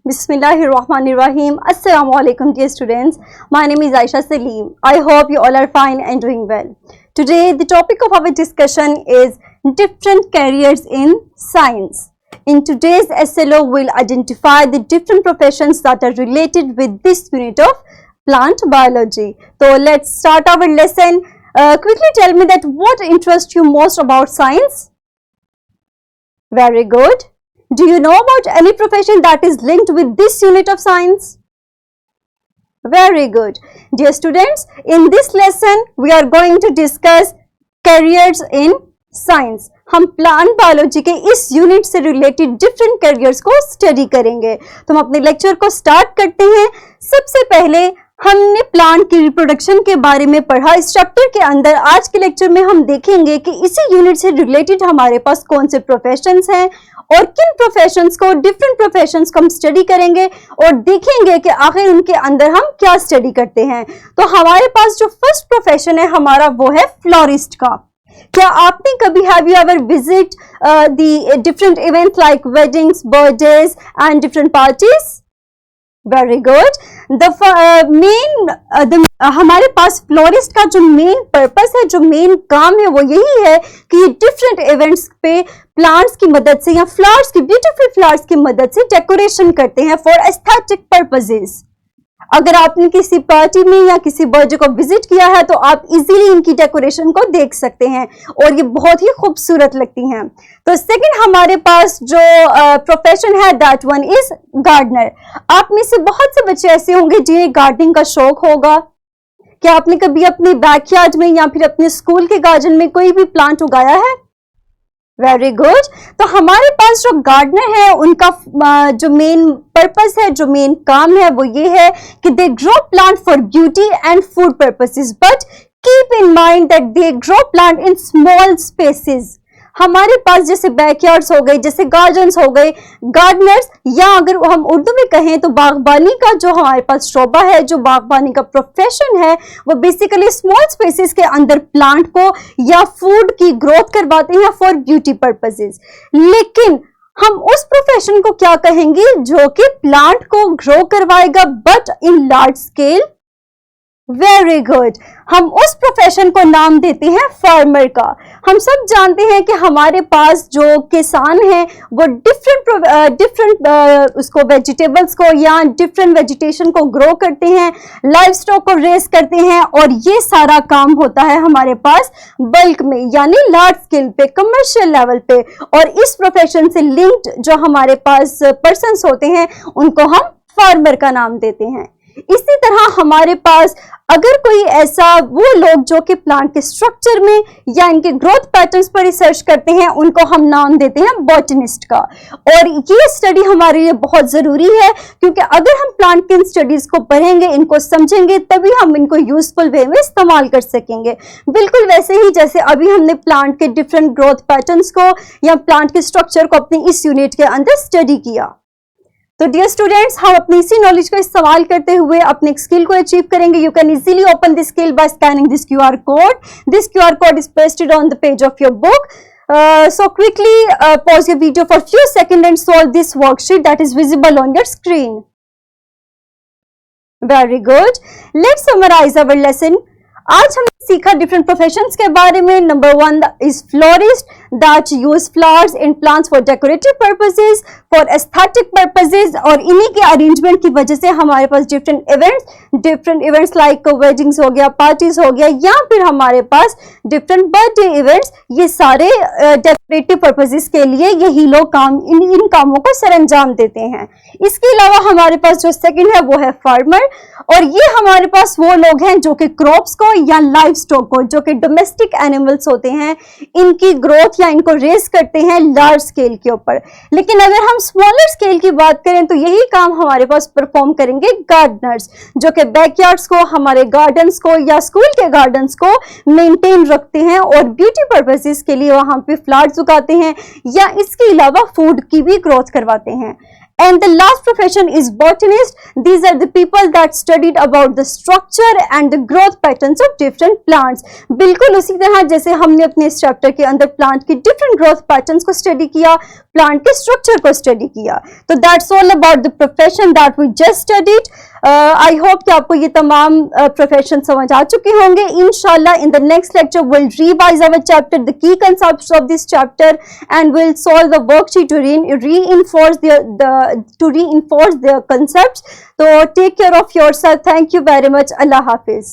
Bismillahirrahmanirrahim. Assalamu alaikum dear students. My name is Aisha Salim. I hope you all are fine and doing well. Today the topic of our discussion is different careers in science. In today's SLO we'll identify the different professions that are related with this unit of plant biology. So let's start our lesson. Quickly tell me that what interests you most about science? Very good. Do you know about any profession that is linked with this unit of science? Very good. Dear students, in this lesson, we are going to discuss careers in science. हम plant biology के इस unit से related different carriers को study करेंगे. तो हम अपने lecture को स्टार्ट करते हैं. सबसे पहले हमने प्लांट की रिप्रोडक्शन के बारे में पढ़ा. इस चैप्टर के अंदर आज के लेक्चर में हम देखेंगे कि इसी यूनिट से रिलेटेड हमारे पास कौन से प्रोफेशंस हैं और किन प्रोफेशंस को, डिफरेंट प्रोफेशंस को हम स्टडी करेंगे और देखेंगे कि आखिर उनके अंदर हम क्या स्टडी करते हैं. तो हमारे पास जो फर्स्ट प्रोफेशन है हमारा वो है फ्लोरिस्ट का. क्या आपने कभी have you ever visit the different events like weddings, birthdays and different parties? Very good. हमारे पास फ्लोरिस्ट का जो मेन पर्पस है, जो मेन काम है, वो यही है कि डिफरेंट इवेंट्स पे प्लांट्स की मदद से या फ्लावर्स की, ब्यूटीफुल फ्लावर्स की मदद से डेकोरेशन करते हैं फॉर एस्थेटिक पर्पसेस. अगर आपने किसी पार्टी में या किसी बर्थडे को विजिट किया है तो आप इजीली इनकी डेकोरेशन को देख सकते हैं और ये बहुत ही खूबसूरत लगती हैं. तो सेकंड हमारे पास जो प्रोफेशन है दैट वन इज गार्डनर. आप में से बहुत से बच्चे ऐसे होंगे जिन्हें गार्डनिंग का शौक होगा. क्या आपने कभी अपने बैकयार्ड में या फिर अपने स्कूल के गार्डन में कोई भी प्लांट उगाया है? Very good. तो हमारे पास जो गार्डनर है उनका जो मेन पर्पस है, जो मेन काम है वो ये है कि they grow plant for beauty and food purposes, but keep in mind that they grow plant in small spaces. हमारे पास जैसे बैकयार्ड्स हो गए, जैसे गार्डन्स हो गए, गार्डनर्स, या अगर हम उर्दू में कहें तो बागबानी का जो हमारे पास शोबा है, जो बागबानी का प्रोफेशन है, वो बेसिकली स्मॉल स्पेसेस के अंदर प्लांट को या फूड की ग्रोथ करवाते हैं फॉर ब्यूटी पर्पसेस. लेकिन हम उस प्रोफेशन को क्या कहेंगे जो कि प्लांट को ग्रो करवाएगा but in large scale? Very good. हम उस प्रोफेशन को नाम देते हैं फार्मर का. हम सब जानते हैं कि हमारे पास जो किसान हैं वो डिफरेंट उसको वेजिटेबल्स को या डिफरेंट वेजिटेशन को ग्रो करते हैं, लाइव स्टॉक को रेस करते हैं और ये सारा काम होता है हमारे पास बल्क में यानी लार्ज स्केल पे, कमर्शियल लेवल पे. और इस प्रोफेशन से लिंक्ड जो हमारे पास पर्सन्स होते हैं उनको हम फार्मर का नाम देते हैं. इसी तरह हमारे पास अगर कोई ऐसा वो लोग जो कि प्लांट के स्ट्रक्चर में या इनके ग्रोथ पैटर्न्स पर रिसर्च करते हैं उनको हम नाम देते हैं बॉटनिस्ट का. और ये स्टडी हमारे लिए बहुत ज़रूरी है क्योंकि अगर हम प्लांट की स्टडीज़ को पढ़ेंगे, इनको समझेंगे, तभी हम इनको यूजफुल वे में इस्तेमाल कर सकेंगे. बिल्कुल वैसे ही जैसे अभी हमने प्लांट के डिफरेंट ग्रोथ पैटर्न्स को या प्लांट के स्ट्रक्चर को अपनी इस यूनिट के अंदर स्टडी किया. तो डियर स्टूडेंट्स, हम अपनी इसी नॉलेज को इस्तेमाल करते हुए अपने स्किल को अचीव करेंगे. You can easily open this skill by scanning this QR code. This QR code is pasted on the page of your book. So quickly pause your video for few seconds and solve this worksheet that is visible on your screen. Very good. Let's summarize our lesson. आज हमने सीखा different professions के बारे में. Number 1 is florist that use flowers in plants for decorative purposes, for aesthetic purposes. और इन्हीं के arrangement की वजह से हमारे पास डिफरेंट इवेंट्स लाइक वेडिंग्स हो गया, पार्टीज हो गया, या फिर हमारे पास डिफरेंट बर्थडे इवेंट्स, ये सारे डेकोरेटिव पर्पसेस के लिए यही लोग इन कामों को सरअंजाम देते हैं. इसके अलावा हमारे पास जो सेकंड है वो है फार्मर. और ये हमारे पास वो लोग हैं जो कि क्रॉप्स को या लाइव स्टॉक को, जो कि डोमेस्टिक एनिमल्स होते हैं, इनकी ग्रोथ या इनको रेस करते हैं लार्ज स्केल के ऊपर. लेकिन अगर हम स्मॉलर स्केल की बात करें तो यही काम हमारे पास परफॉर्म करेंगे गार्डनर्स, जो कि बैकयार्ड्स को, हमारे गार्डन्स को या स्कूल के गार्डन्स को मेंटेन रखते हैं और ब्यूटी पर्पसेस के लिए वहां पे फ्लावर्स उगाते हैं या इसके अलावा फूड की भी ग्रोथ करवाते हैं. And the last profession is botanist. These are the people that studied about the structure and the growth patterns of different plants. बिल्कुल उसी तरह जैसे हमने अपने इस चैप्टर के अंदर प्लांट की डिफरेंट ग्रोथ पैटर्न्स को स्टडी किया, प्लांट के स्ट्रक्चर को स्टडी किया. तो that's all about the profession that we just studied. I hope कि आपको ये तमाम प्रोफेशन समझ आ चुके होंगे. इंशाल्लाह in the next lecture will revise our chapter, the key concepts of this chapter, and will solve the worksheet to reinforce their concepts. So take care of yourself. Thank you very much. Allah Hafiz.